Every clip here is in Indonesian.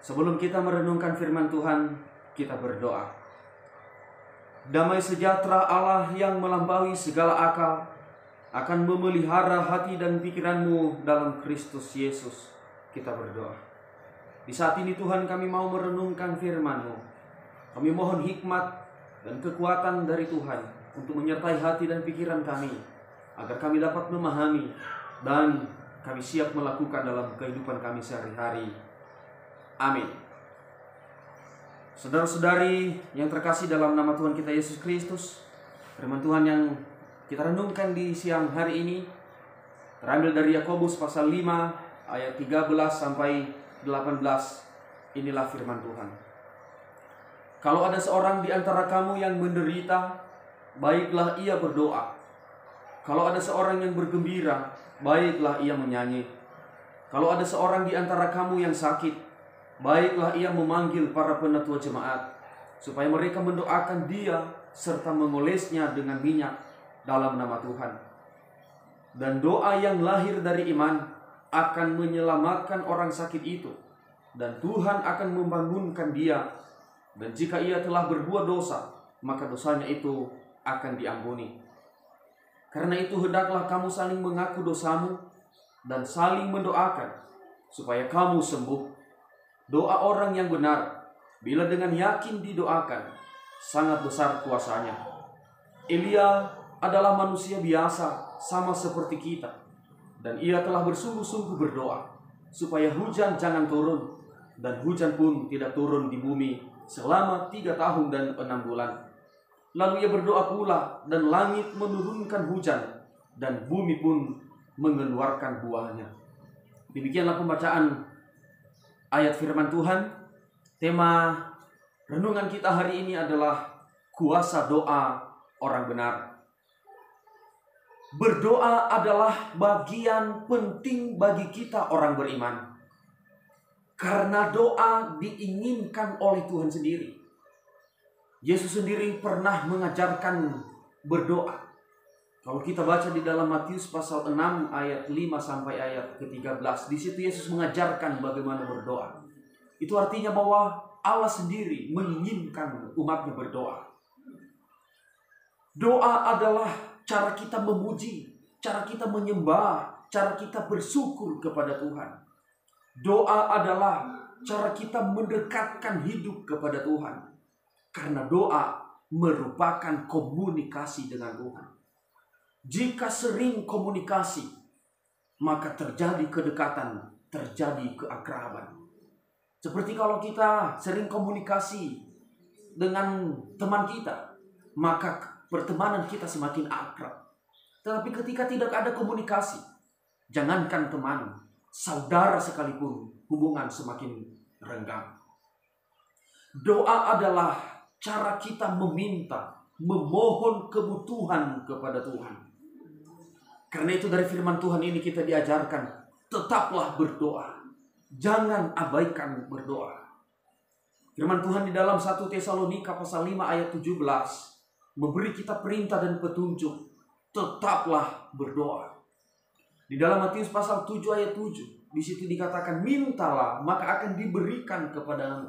Sebelum kita merenungkan firman Tuhan, kita berdoa. Damai sejahtera Allah yang melampaui segala akal akan memelihara hati dan pikiranmu dalam Kristus Yesus. Kita berdoa. Di saat ini Tuhan, kami mau merenungkan firman-Mu. Kami mohon hikmat dan kekuatan dari Tuhan untuk menyertai hati dan pikiran kami, agar kami dapat memahami dan kami siap melakukan dalam kehidupan kami sehari-hari. Amin. Saudara-saudari yang terkasih dalam nama Tuhan kita Yesus Kristus, firman Tuhan yang kita renungkan di siang hari ini terambil dari Yakobus pasal 5 ayat 13 sampai 18. Inilah firman Tuhan. Kalau ada seorang di antara kamu yang menderita, baiklah ia berdoa. Kalau ada seorang yang bergembira, baiklah ia menyanyi. Kalau ada seorang di antara kamu yang sakit, baiklah ia memanggil para penatua jemaat, supaya mereka mendoakan dia serta mengolesnya dengan minyak dalam nama Tuhan. Dan doa yang lahir dari iman akan menyelamatkan orang sakit itu, dan Tuhan akan membangunkan dia. Dan jika ia telah berbuat dosa, maka dosanya itu akan diampuni. Karena itu hendaklah kamu saling mengaku dosamu dan saling mendoakan supaya kamu sembuh. Doa orang yang benar, bila dengan yakin didoakan, sangat besar kuasanya. Elia adalah manusia biasa, sama seperti kita. Dan ia telah bersungguh-sungguh berdoa, supaya hujan jangan turun. Dan hujan pun tidak turun di bumi selama 3 tahun dan 6 bulan. Lalu ia berdoa pula, dan langit menurunkan hujan, dan bumi pun mengeluarkan buahnya. Demikianlah pembacaan ayat firman Tuhan. Tema renungan kita hari ini adalah kuasa doa orang benar. Berdoa adalah bagian penting bagi kita orang beriman. Karena doa diinginkan oleh Tuhan sendiri. Yesus sendiri pernah mengajarkan berdoa. Kalau kita baca di dalam Matius pasal 6 ayat 5 sampai ayat ke-13, di situ Yesus mengajarkan bagaimana berdoa. Itu artinya bahwa Allah sendiri menginginkan umatnya berdoa. Doa adalah cara kita memuji, cara kita menyembah, cara kita bersyukur kepada Tuhan. Doa adalah cara kita mendekatkan hidup kepada Tuhan. Karena doa merupakan komunikasi dengan Tuhan. Jika sering komunikasi, maka terjadi kedekatan, terjadi keakraban. Seperti kalau kita sering komunikasi dengan teman kita, maka pertemanan kita semakin akrab. Tetapi ketika tidak ada komunikasi, jangankan teman, saudara sekalipun, hubungan semakin renggang. Doa adalah cara kita meminta, memohon kebutuhan kepada Tuhan. Karena itu dari firman Tuhan ini kita diajarkan, tetaplah berdoa. Jangan abaikan berdoa. Firman Tuhan di dalam 1 Tesalonika pasal 5 ayat 17 memberi kita perintah dan petunjuk, tetaplah berdoa. Di dalam Matius pasal 7 ayat 7, di situ dikatakan, mintalah maka akan diberikan kepadamu.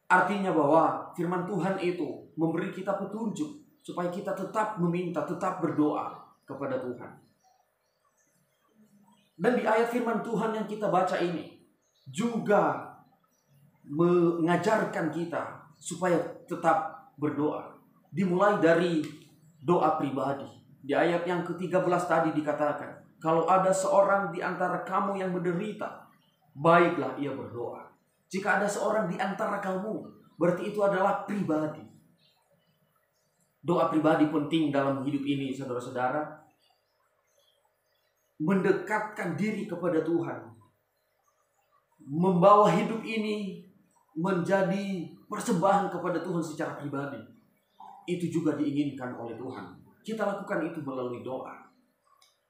Artinya bahwa firman Tuhan itu memberi kita petunjuk supaya kita tetap meminta, tetap berdoa kepada Tuhan. Dan di ayat firman Tuhan yang kita baca ini juga mengajarkan kita supaya tetap berdoa. Dimulai dari doa pribadi. Di ayat yang ke-13 tadi dikatakan, kalau ada seorang di antara kamu yang menderita, baiklah ia berdoa. Jika ada seorang di antara kamu, berarti itu adalah pribadi. Doa pribadi penting dalam hidup ini, saudara-saudara. Mendekatkan diri kepada Tuhan. Membawa hidup ini menjadi persembahan kepada Tuhan secara pribadi. Itu juga diinginkan oleh Tuhan. Kita lakukan itu melalui doa.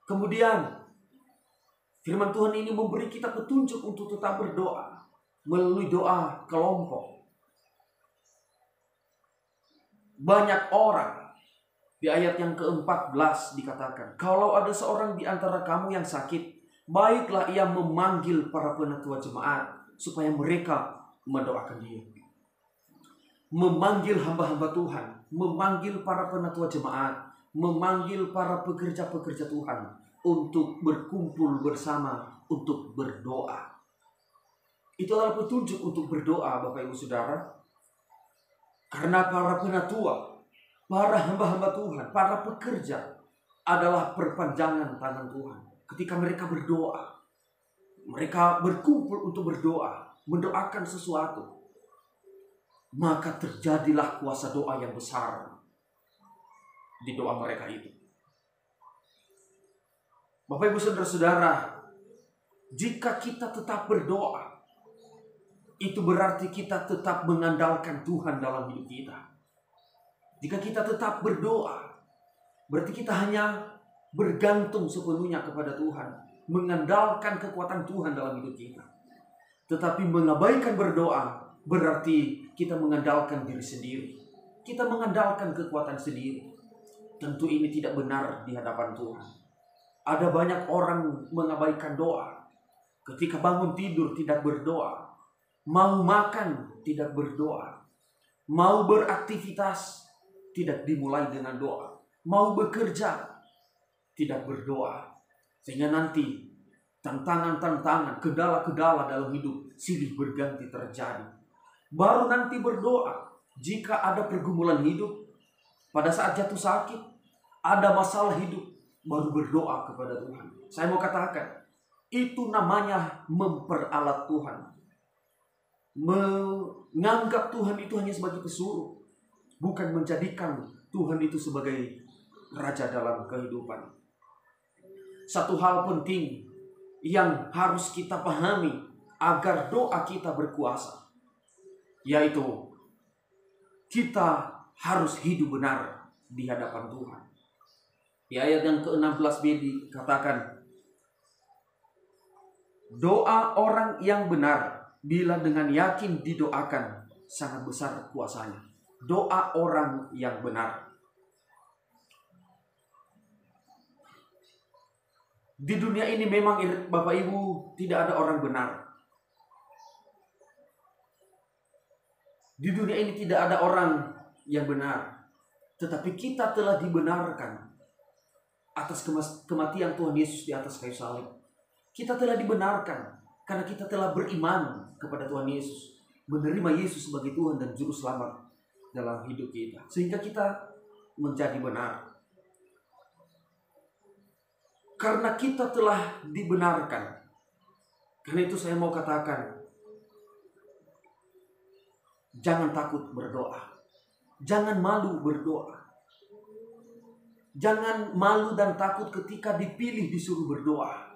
Kemudian, firman Tuhan ini memberi kita petunjuk untuk tetap berdoa melalui doa kelompok. Banyak orang, di ayat yang ke-14 dikatakan, kalau ada seorang di antara kamu yang sakit, baiklah ia memanggil para penatua jemaat supaya mereka mendoakan dia. Memanggil hamba-hamba Tuhan, memanggil para penatua jemaat, memanggil para pekerja-pekerja Tuhan untuk berkumpul bersama untuk berdoa. Itu adalah petunjuk untuk berdoa, Bapak Ibu Saudara. Karena para penatua, para hamba-hamba Tuhan, para pekerja adalah perpanjangan tangan Tuhan. Ketika mereka berdoa, mereka berkumpul untuk berdoa, mendoakan sesuatu, maka terjadilah kuasa doa yang besar di doa mereka itu. Bapak Ibu Saudara-saudara, jika kita tetap berdoa, itu berarti kita tetap mengandalkan Tuhan dalam hidup kita. Jika kita tetap berdoa, berarti kita hanya bergantung sepenuhnya kepada Tuhan, mengandalkan kekuatan Tuhan dalam hidup kita. Tetapi mengabaikan berdoa berarti kita mengandalkan diri sendiri. Kita mengandalkan kekuatan sendiri. Tentu ini tidak benar di hadapan Tuhan. Ada banyak orang mengabaikan doa. Ketika bangun tidur tidak berdoa. Mau makan tidak berdoa. Mau beraktivitas tidak dimulai dengan doa. Mau bekerja tidak berdoa. Sehingga nanti tantangan-tantangan, kendala-kendala dalam hidup silih berganti terjadi. Baru nanti berdoa jika ada pergumulan hidup, pada saat jatuh sakit, ada masalah hidup, baru berdoa kepada Tuhan. Saya mau katakan, itu namanya memperalat Tuhan. Menganggap Tuhan itu hanya sebagai pesuruh, bukan menjadikan Tuhan itu sebagai raja dalam kehidupan. Satu hal penting yang harus kita pahami agar doa kita berkuasa, yaitu kita harus hidup benar di hadapan Tuhan. Di ayat yang ke-16b dikatakan, doa orang yang benar bila dengan yakin didoakan sangat besar kuasanya. Doa orang yang benar. Di dunia ini memang Bapak Ibu tidak ada orang benar. Di dunia ini tidak ada orang yang benar. Tetapi kita telah dibenarkan atas kematian Tuhan Yesus di atas kayu salib. Kita telah dibenarkan karena kita telah beriman kepada Tuhan Yesus, menerima Yesus sebagai Tuhan dan Juru Selamat dalam hidup kita, sehingga kita menjadi benar. Karena kita telah dibenarkan, karena itu saya mau katakan, jangan takut berdoa, jangan malu berdoa, jangan malu dan takut ketika dipilih disuruh berdoa.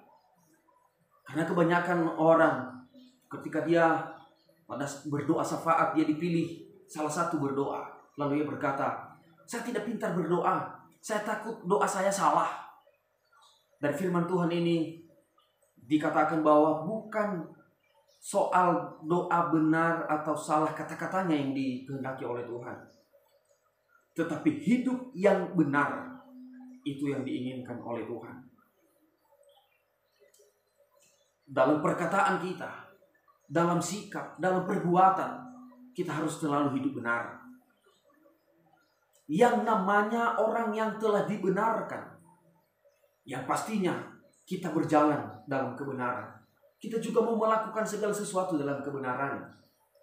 Karena kebanyakan orang ketika dia pada berdoa syafaat, dia dipilih salah satu berdoa, lalu ia berkata, saya tidak pintar berdoa, saya takut doa saya salah. Dari firman Tuhan ini dikatakan bahwa bukan soal doa benar atau salah kata-katanya yang dikehendaki oleh Tuhan, tetapi hidup yang benar itu yang diinginkan oleh Tuhan. Dalam perkataan kita, dalam sikap, dalam perbuatan, kita harus selalu hidup benar. Yang namanya orang yang telah dibenarkan, yang pastinya kita berjalan dalam kebenaran. Kita juga mau melakukan segala sesuatu dalam kebenaran.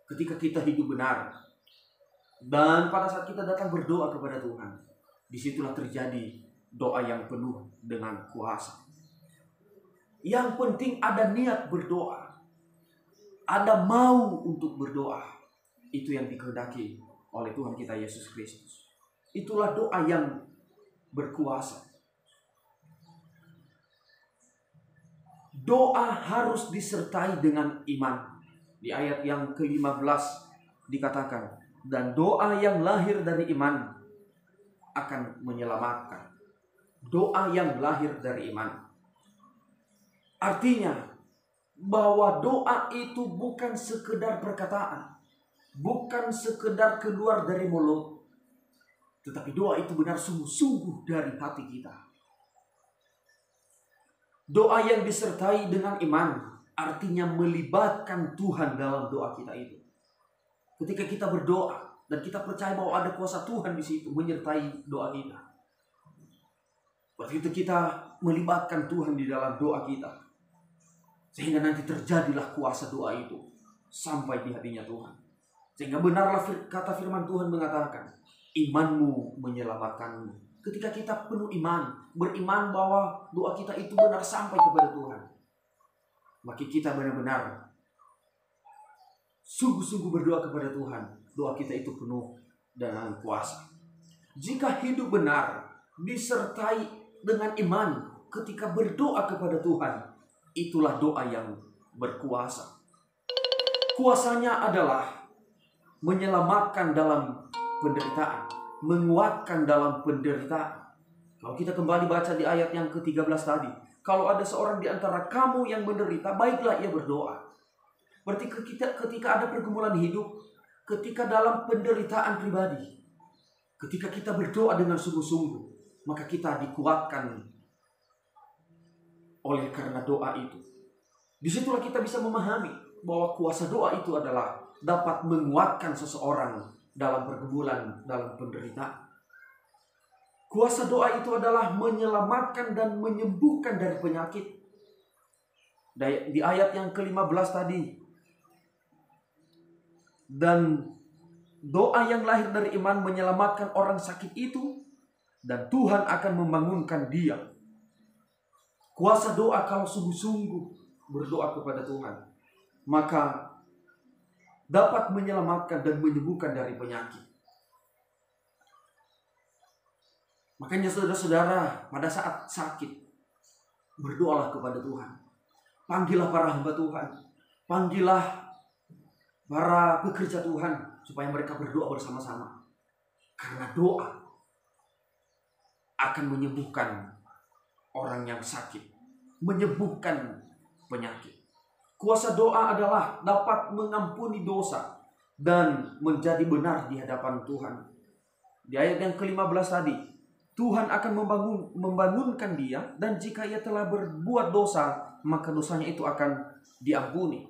Ketika kita hidup benar, dan pada saat kita datang berdoa kepada Tuhan, disitulah terjadi doa yang penuh dengan kuasa. Yang penting ada niat berdoa, ada mau untuk berdoa. Itu yang dikehendaki oleh Tuhan kita Yesus Kristus. Itulah doa yang berkuasa. Doa harus disertai dengan iman. Di ayat yang ke-15 dikatakan, dan doa yang lahir dari iman akan menyelamatkan. Doa yang lahir dari iman. Artinya bahwa doa itu bukan sekedar perkataan, bukan sekedar keluar dari mulut, tetapi doa itu benar sungguh-sungguh dari hati kita. Doa yang disertai dengan iman artinya melibatkan Tuhan dalam doa kita itu. Ketika kita berdoa dan kita percaya bahwa ada kuasa Tuhan di situ menyertai doa kita. Waktu itu kita melibatkan Tuhan di dalam doa kita. Sehingga nanti terjadilah kuasa doa itu sampai di hatinya Tuhan. Sehingga benarlah kata firman Tuhan mengatakan, imanmu menyelamatkanmu. Ketika kita penuh iman, beriman bahwa doa kita itu benar sampai kepada Tuhan, maka kita benar-benar sungguh-sungguh berdoa kepada Tuhan. Doa kita itu penuh dengan kuasa. Jika hidup benar disertai dengan iman ketika berdoa kepada Tuhan, itulah doa yang berkuasa. Kuasanya adalah menyelamatkan dalam penderitaan, menguatkan dalam penderitaan. Kalau kita kembali baca di ayat yang ke-13 tadi, kalau ada seorang di antara kamu yang menderita, baiklah ia berdoa. Berarti ketika ada pergumulan hidup, ketika dalam penderitaan pribadi, ketika kita berdoa dengan sungguh-sungguh, maka kita dikuatkan oleh karena doa itu. Disitulah kita bisa memahami bahwa kuasa doa itu adalah dapat menguatkan seseorang dalam pergumulan, dalam penderitaan. Kuasa doa itu adalah menyelamatkan dan menyembuhkan dari penyakit. Di ayat yang ke-15 tadi, dan doa yang lahir dari iman menyelamatkan orang sakit itu, dan Tuhan akan membangunkan dia. Kuasa doa kalau sungguh-sungguh berdoa kepada Tuhan, maka dapat menyelamatkan dan menyembuhkan dari penyakit. Makanya saudara-saudara, pada saat sakit, berdoalah kepada Tuhan. Panggillah para hamba Tuhan. Panggillah para pekerja Tuhan supaya mereka berdoa bersama-sama. Karena doa akan menyembuhkan orang yang sakit, menyembuhkan penyakit. Kuasa doa adalah dapat mengampuni dosa dan menjadi benar di hadapan Tuhan. Di ayat yang ke-15 tadi, Tuhan akan membangunkan dia, dan jika ia telah berbuat dosa, maka dosanya itu akan diampuni.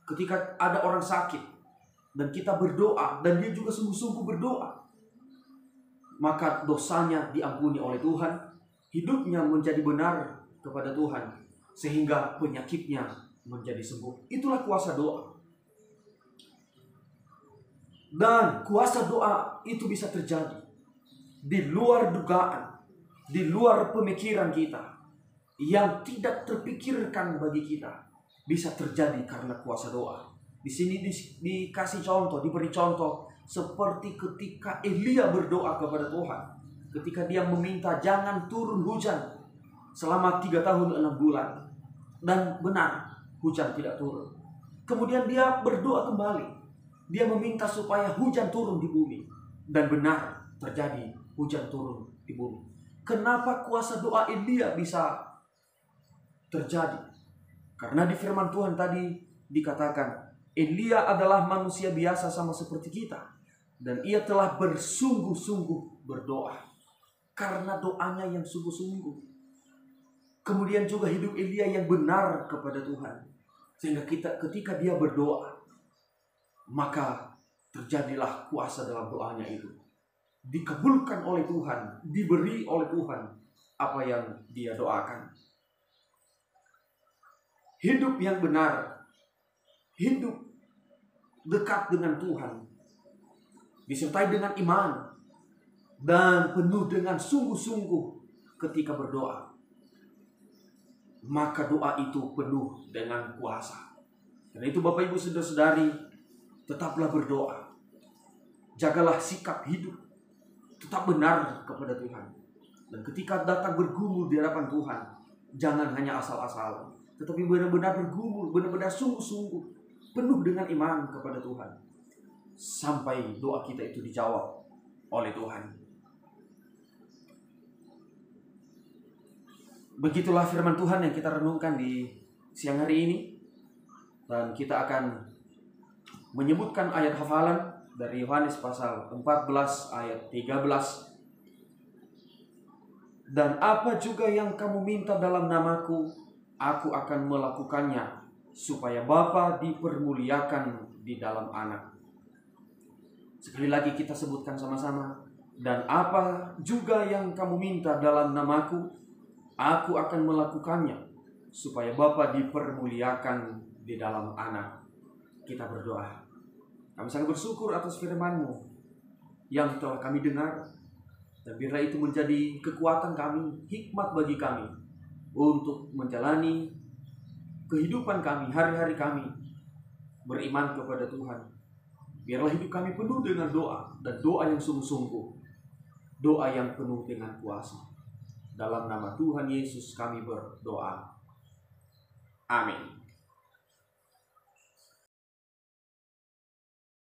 Ketika ada orang sakit dan kita berdoa dan dia juga sungguh-sungguh berdoa, maka dosanya diampuni oleh Tuhan, hidupnya menjadi benar kepada Tuhan, sehingga penyakitnya menjadi sembuh. Itulah kuasa doa. Dan kuasa doa itu bisa terjadi di luar dugaan, di luar pemikiran kita, yang tidak terpikirkan bagi kita, bisa terjadi karena kuasa doa. Di sini dikasih contoh, diberi contoh seperti ketika Elia berdoa kepada Tuhan, ketika dia meminta jangan turun hujan selama 3 tahun 6 bulan, dan benar hujan tidak turun. Kemudian dia berdoa kembali, dia meminta supaya hujan turun di bumi, dan benar terjadi hujan turun di bumi. Kenapa kuasa doa Elia bisa terjadi? Karena di firman Tuhan tadi dikatakan, Elia adalah manusia biasa sama seperti kita, dan ia telah bersungguh-sungguh berdoa. Karena doanya yang sungguh-sungguh, kemudian juga hidup Elia yang benar kepada Tuhan, sehingga ketika dia berdoa, maka terjadilah kuasa dalam doanya itu. Dikabulkan oleh Tuhan, diberi oleh Tuhan apa yang dia doakan. Hidup yang benar, hidup dekat dengan Tuhan, disertai dengan iman dan penuh dengan sungguh-sungguh ketika berdoa, maka doa itu penuh dengan kuasa. Karena itu Bapak Ibu Saudara-saudari, tetaplah berdoa. Jagalah sikap hidup tetap benar kepada Tuhan. Dan ketika datang bergumul di hadapan Tuhan, jangan hanya asal-asalan, tetapi benar-benar bergumul, benar-benar sungguh-sungguh, penuh dengan iman kepada Tuhan, sampai doa kita itu dijawab oleh Tuhan. Begitulah firman Tuhan yang kita renungkan di siang hari ini. Dan kita akan menyebutkan ayat hafalan dari Yohanes pasal 14 ayat 13. Dan apa juga yang kamu minta dalam namaku, aku akan melakukannya, supaya Bapa dipermuliakan di dalam Anak. Sekali lagi kita sebutkan sama-sama. Dan apa juga yang kamu minta dalam namaku, aku akan melakukannya, supaya Bapa dipermuliakan di dalam Anak. Kita berdoa. Kami sangat bersyukur atas firman-Mu yang telah kami dengar. Dan biarlah itu menjadi kekuatan kami, hikmat bagi kami untuk menjalani kehidupan kami, hari-hari kami beriman kepada Tuhan. Biarlah hidup kami penuh dengan doa, dan doa yang sungguh-sungguh, doa yang penuh dengan kuasa. Dalam nama Tuhan Yesus kami berdoa. Amin.